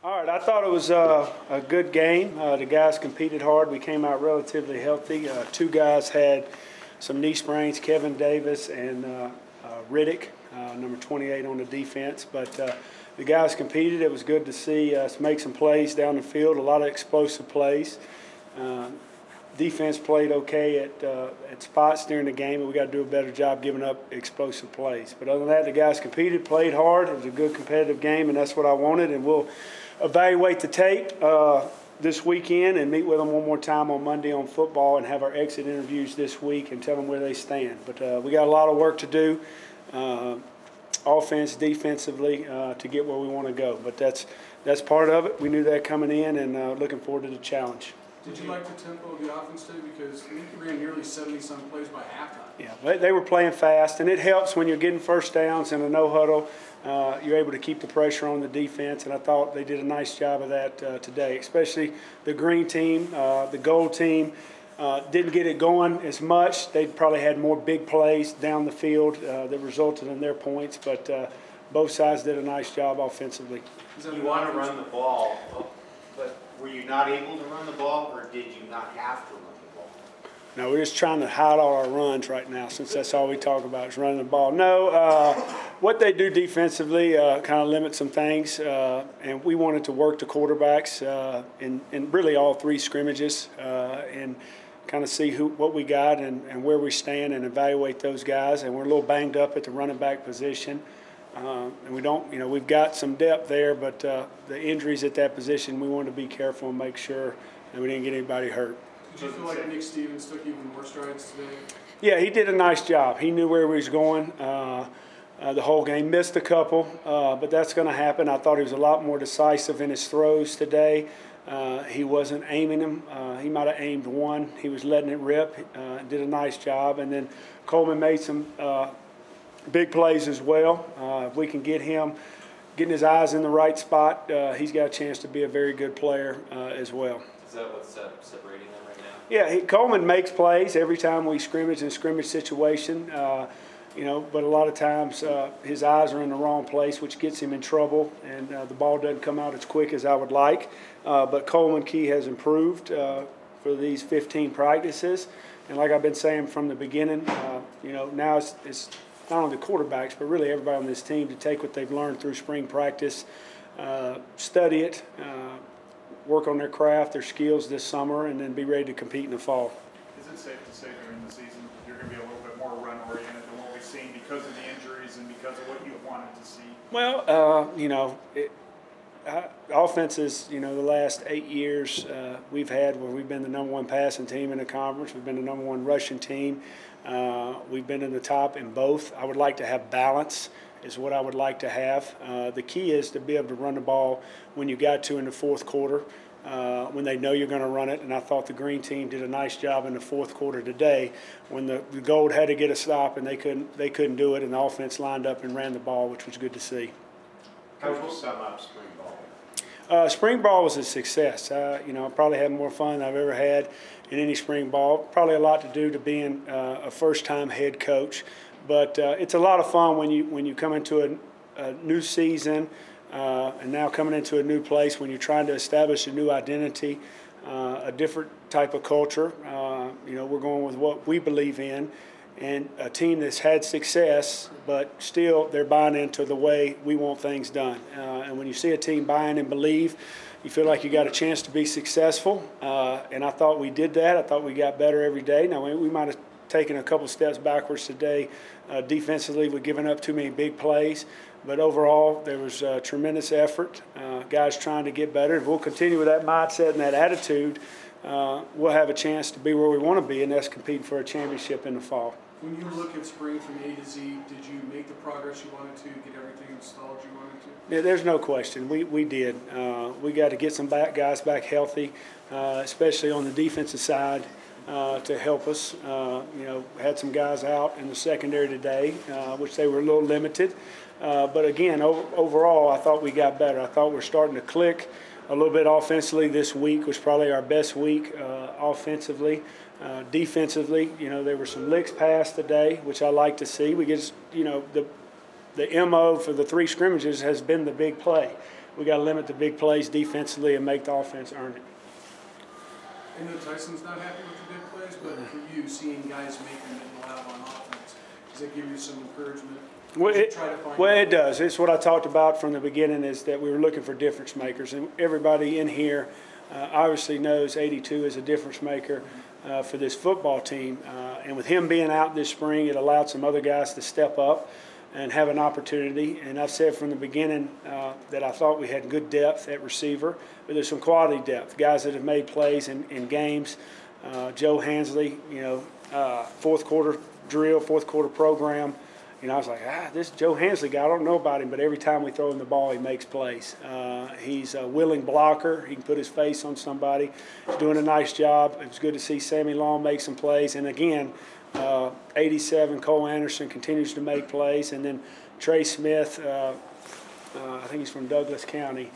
All right, I thought it was a good game. The guys competed hard. We came out relatively healthy. Two guys had some knee sprains, Kevin Davis and Riddick, number 28 on the defense. But the guys competed. It was good to see us make some plays down the field, a lot of explosive plays. Defense played okay at spots during the game, and we got to do a better job giving up explosive plays. But other than that, the guys competed, played hard. It was a good competitive game, and that's what I wanted. And we'll evaluate the tape this weekend and meet with them one more time on Monday on football and have our exit interviews this week and tell them where they stand. But we got a lot of work to do, offense, defensively, to get where we want to go. But that's part of it. We knew that coming in, and looking forward to the challenge. Did you like the tempo of the offense today? Because we ran nearly 70-some plays by halftime. Yeah, they were playing fast, and it helps when you're getting first downs in a no-huddle. You're able to keep the pressure on the defense, and I thought they did a nice job of that today, especially the green team. The gold team didn't get it going as much. They probably had more big plays down the field that resulted in their points, but both sides did a nice job offensively. You want to run the ball, but were you not able to run the ball, or did you not have to run the ball? No, we're just trying to hide all our runs right now, since that's all we talk about is running the ball. No, what they do defensively kind of limits some things, and we wanted to work the quarterbacks in really all three scrimmages and kind of see what we got and where we stand and evaluate those guys. And we're a little banged up at the running back position. And we don't, we've got some depth there, but the injuries at that position, we wanted to be careful and make sure that we didn't get anybody hurt. Did you feel like Nick Stevens took even more strides today? Yeah, he did a nice job. He knew where he was going the whole game. Missed a couple, but that's going to happen. I thought he was a lot more decisive in his throws today. He wasn't aiming them. He might have aimed one. He was letting it rip. Did a nice job. And then Coleman made some big plays as well. If we can get him getting his eyes in the right spot, he's got a chance to be a very good player as well. Is that what's separating them right now? Yeah, Coleman makes plays every time we scrimmage in a scrimmage situation, but a lot of times his eyes are in the wrong place, which gets him in trouble, and the ball doesn't come out as quick as I would like. But Coleman Key has improved for these 15 practices, and like I've been saying from the beginning, now it's not only the quarterbacks, but really everybody on this team to take what they've learned through spring practice, study it, work on their craft, their skills this summer, and then be ready to compete in the fall. Is it safe to say during the season you're going to be a little bit more run-oriented than what we've seen because of the injuries and because of what you wanted to see? Well, offenses, the last 8 years we've had where we've been the number 1 passing team in the conference. We've been the number 1 rushing team. We've been in the top in both. I would like to have balance is what I would like to have. The key is to be able to run the ball when you got to in the fourth quarter, when they know you're going to run it. And I thought the green team did a nice job in the fourth quarter today when the gold had to get a stop and they couldn't do it, and the offense lined up and ran the ball, which was good to see. How would you sum up spring ball? Spring ball was a success. I probably had more fun than I've ever had in any spring ball. Probably a lot to do to being a first-time head coach, but it's a lot of fun when you come into a new season and now coming into a new place when you're trying to establish a new identity, a different type of culture. We're going with what we believe in. And a team that's had success, but still they're buying into the way we want things done. And when you see a team buying and believe, you feel like you got a chance to be successful. And I thought we did that. I thought we got better every day. Now, we might have taken a couple steps backwards today. Defensively, we're giving up too many big plays. But overall, there was tremendous effort. Guys trying to get better. If we'll continue with that mindset and that attitude, we'll have a chance to be where we want to be, and that's competing for a championship in the fall. When you look at spring from A to Z, did you make the progress you wanted to, get everything installed you wanted to? Yeah, there's no question. We did. We got to get some guys back healthy, especially on the defensive side, to help us. Had some guys out in the secondary today, which they were a little limited. But again, overall, I thought we got better. I thought we're starting to click a little bit offensively. This week was probably our best week offensively. Defensively, there were some licks passed today, which I like to see. We just, the MO for the 3 scrimmages has been the big play. We got to limit the big plays defensively and make the offense earn it. I know Tyson's not happy with the big plays, but for you, seeing guys make them and allow on offense, does that give you some encouragement? Well, it does. It's what I talked about from the beginning, is that we were looking for difference makers. And everybody in here obviously knows 82 is a difference maker for this football team. And with him being out this spring, it allowed some other guys to step up and have an opportunity. And I've said from the beginning that I thought we had good depth at receiver, but there's some quality depth. Guys that have made plays in games. Joe Hansley, fourth quarter drill, fourth quarter program. I was like, this Joe Hansley guy, I don't know about him, but every time we throw him the ball, he makes plays. He's a willing blocker. He can put his face on somebody. He's doing a nice job. It was good to see Sammy Long make some plays. And again, 87, Cole Anderson continues to make plays. And then Trey Smith, I think he's from Douglas County,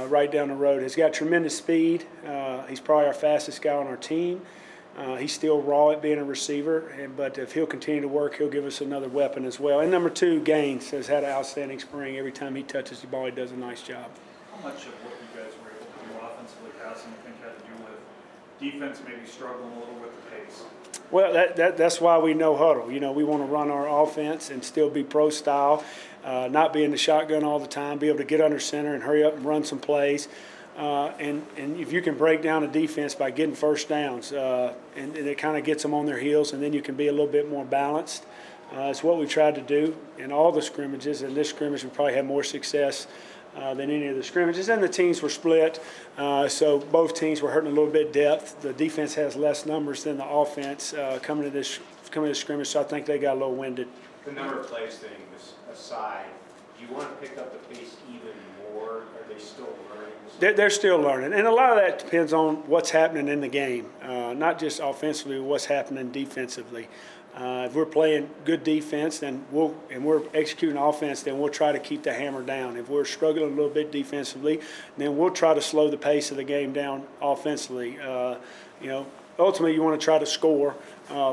right down the road, has got tremendous speed. He's probably our fastest guy on our team. He's still raw at being a receiver, but if he'll continue to work, he'll give us another weapon as well. And number 2, Gaines has had an outstanding spring. Every time he touches the ball, he does a nice job. How much of what you guys were able to do offensively passing, you think, had to do with defense maybe struggling a little with the pace? Well, that's why we know huddle. We want to run our offense and still be pro style, not be in the shotgun all the time, be able to get under center and hurry up and run some plays. And if you can break down a defense by getting first downs, and it kind of gets them on their heels, and then you can be a little bit more balanced. It's what we tried to do in all the scrimmages. In this scrimmage, we probably had more success than any of the scrimmages. And the teams were split, so both teams were hurting a little bit depth. The defense has less numbers than the offense coming to this scrimmage, so I think they got a little winded. The number of plays thing aside, do you want to pick up the pace even more? Are they still learning? They're still learning, and a lot of that depends on what's happening in the game, not just offensively, but what's happening defensively. If we're playing good defense, and we're executing offense, then we'll try to keep the hammer down. If we're struggling a little bit defensively, then we'll try to slow the pace of the game down offensively. Ultimately, you want to try to score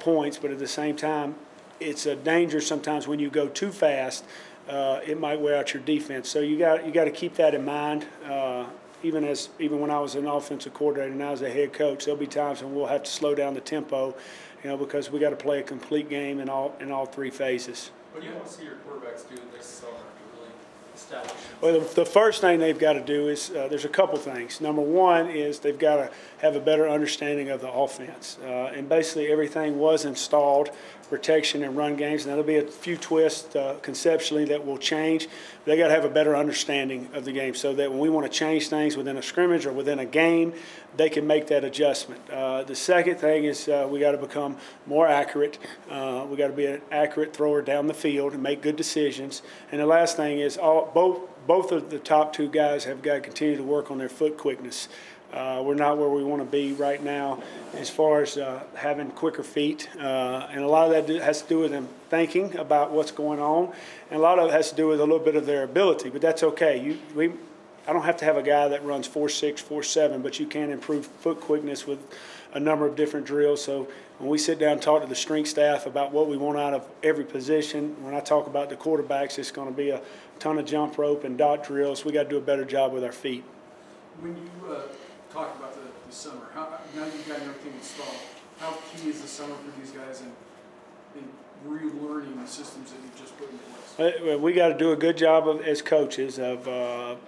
points, but at the same time, it's a danger sometimes when you go too fast. It might wear out your defense. So you got to keep that in mind. Even when I was an offensive coordinator and I was a head coach, there'll be times when we'll have to slow down the tempo, because we got to play a complete game in all 3 phases. What do you want to see your quarterbacks do this summer to really establish? Well, the first thing they've got to do is there's a couple things. Number 1 is they've got to have a better understanding of the offense, and basically everything was installed. Protection and run games. Now, there'll be a few twists conceptually that will change. But they got to have a better understanding of the game so that when we want to change things within a scrimmage or within a game, they can make that adjustment. The second thing is we got to become more accurate. We got to be an accurate thrower down the field and make good decisions. And the last thing is both of the top 2 guys have got to continue to work on their foot quickness. We're not where we want to be right now as far as having quicker feet. And a lot of that has to do with them thinking about what's going on. And a lot of it has to do with a little bit of their ability, but that's okay. I don't have to have a guy that runs 4.6, 4.7, but you can improve foot quickness with a number of different drills. So when we sit down and talk to the strength staff about what we want out of every position, when I talk about the quarterbacks, it's going to be a ton of jump rope and dot drills. We got to do a better job with our feet. When you talk about the summer, now you've got everything installed, how key is the summer for these guys in relearning the systems that you've just put in place? We got to do a good job as coaches of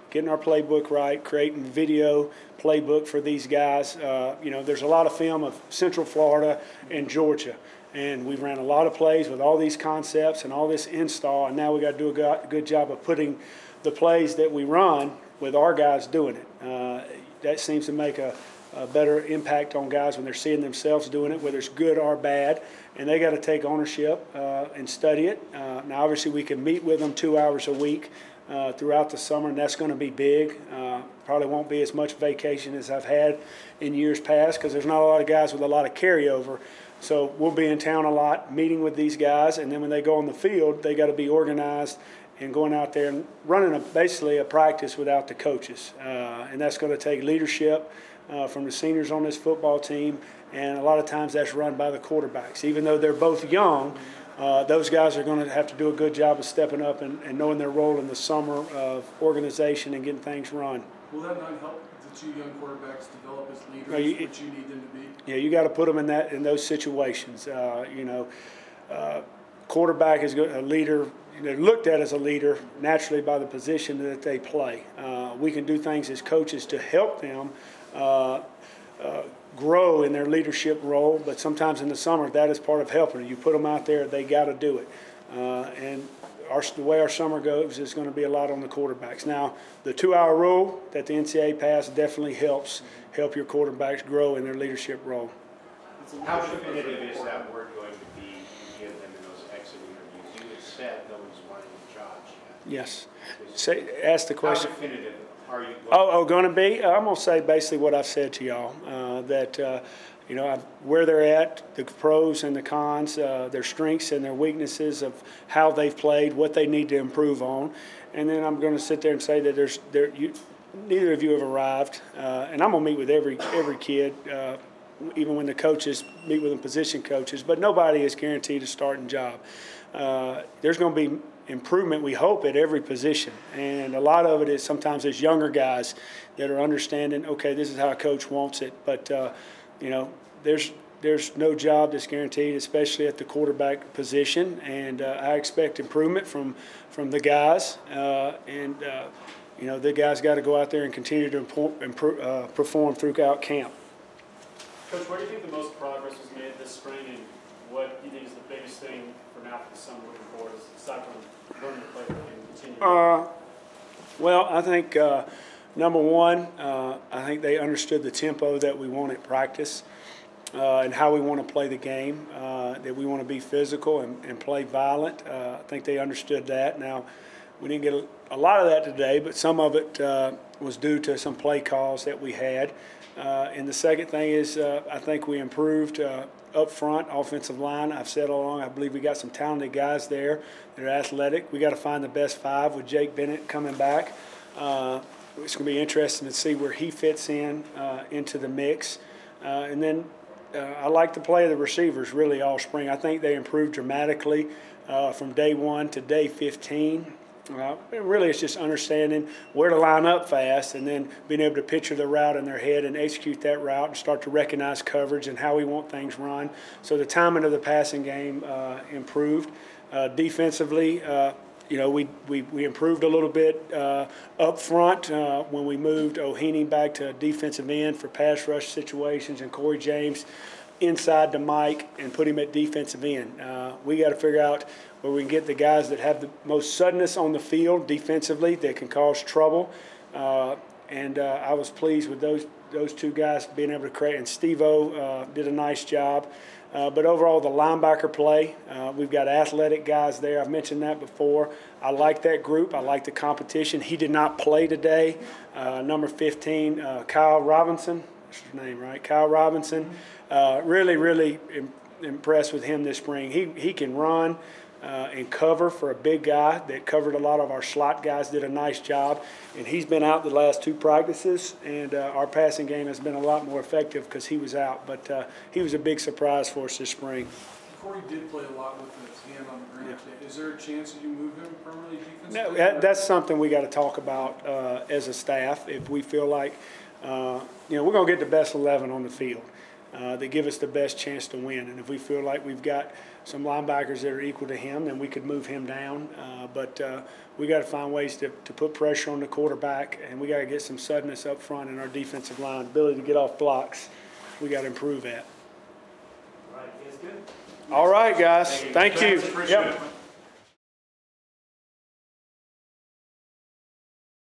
getting our playbook right, creating video playbook for these guys. There's a lot of film of Central Florida and Georgia, and we've ran a lot of plays with all these concepts and all this install, and now we got to do a good job of putting the plays that we run with our guys doing it. That seems to make a better impact on guys when they're seeing themselves doing it, whether it's good or bad, and they got to take ownership and study it. Now, obviously, we can meet with them 2 hours a week throughout the summer, and that's going to be big. Probably won't be as much vacation as I've had in years past because there's not a lot of guys with a lot of carryover. So we'll be in town a lot, meeting with these guys, and then when they go on the field, they got to be organized and going out there and running basically a practice without the coaches. And that's going to take leadership from the seniors on this football team, and a lot of times that's run by the quarterbacks. Even though they're both young, those guys are going to have to do a good job of stepping up and knowing their role in the summer of organization and getting things run. Will that not help the two young quarterbacks develop as leaders, which you need them to be? Yeah, you got to put them in those situations. Quarterback is a leader. They're looked at as a leader naturally by the position that they play. We can do things as coaches to help them grow in their leadership role, but sometimes in the summer that is part of helping. You put them out there, they got to do it. And the way our summer goes is going to be a lot on the quarterbacks. Now, the 2-hour rule that the NCAA passed definitely help your quarterbacks grow in their leadership role. How definitive is that word going to be to give them in those exit interviews? You had said no one's running the jobs yet. Yes. Ask the question. How definitive are you going to be? I'm going to say basically what I've said to y'all, that where they're at, the pros and the cons, their strengths and their weaknesses of how they've played, what they need to improve on. And then I'm going to sit there and say that neither of you have arrived. And I'm going to meet with every kid, even when the coaches meet with the position coaches, but nobody is guaranteed a starting job. There's going to be improvement, we hope, at every position, and a lot of it is sometimes as younger guys that are understanding, okay, this is how a coach wants it, but there's no job that's guaranteed, especially at the quarterback position, and I expect improvement from the guys, the guys got to go out there and continue to perform throughout camp. Coach, where do you think the most progress was made this spring, and what do you think is the biggest thing for now for the summer looking forward, aside from learning to play and continue? Well, I think number one, I think they understood the tempo that we want at practice and how we want to play the game, that we want to be physical and play violent. I think they understood that. Now, we didn't get a lot of that today, but some of it was due to some play calls that we had. And the second thing is I think we improved up front, offensive line. I've said all along, I believe we got some talented guys there that are athletic. We got to find the best 5 with Jake Bennett coming back. It's going to be interesting to see where he fits into the mix. And then I like the play of the receivers really all spring. I think they improved dramatically from day 1 to day 15. Really, it's just understanding where to line up fast and then being able to picture the route in their head and execute that route and start to recognize coverage and how we want things run. So the timing of the passing game improved. Defensively, we improved a little bit up front when we moved O'Heaney back to defensive end for pass rush situations and Corey James inside to Mike and put him at defensive end. We got to figure out where we can get the guys that have the most suddenness on the field defensively that can cause trouble. And I was pleased with those two guys being able to create. And Steve-O did a nice job. But overall, the linebacker play, we've got athletic guys there. I've mentioned that before. I like that group. I like the competition. He did not play today. Number 15, Kyle Robinson. That's his name, right? Kyle Robinson. Really impressed with him this spring. He can run and cover for a big guy that covered a lot of our slot guys, did a nice job. And he's been out the last 2 practices, and our passing game has been a lot more effective because he was out. But he was a big surprise for us this spring. Corey did play a lot with his hand on the ground. Yeah. Is there a chance that you move him permanently defensively? No, that's something we got to talk about as a staff. If we feel like, we're going to get the best 11 on the field. That give us the best chance to win. And if we feel like we've got some linebackers that are equal to him, then we could move him down. But we got to find ways to put pressure on the quarterback, and we got to get some suddenness up front in our defensive line. Ability to get off blocks, we got to improve at. All right, you guys good? All right, guys. Thank you. Appreciate it.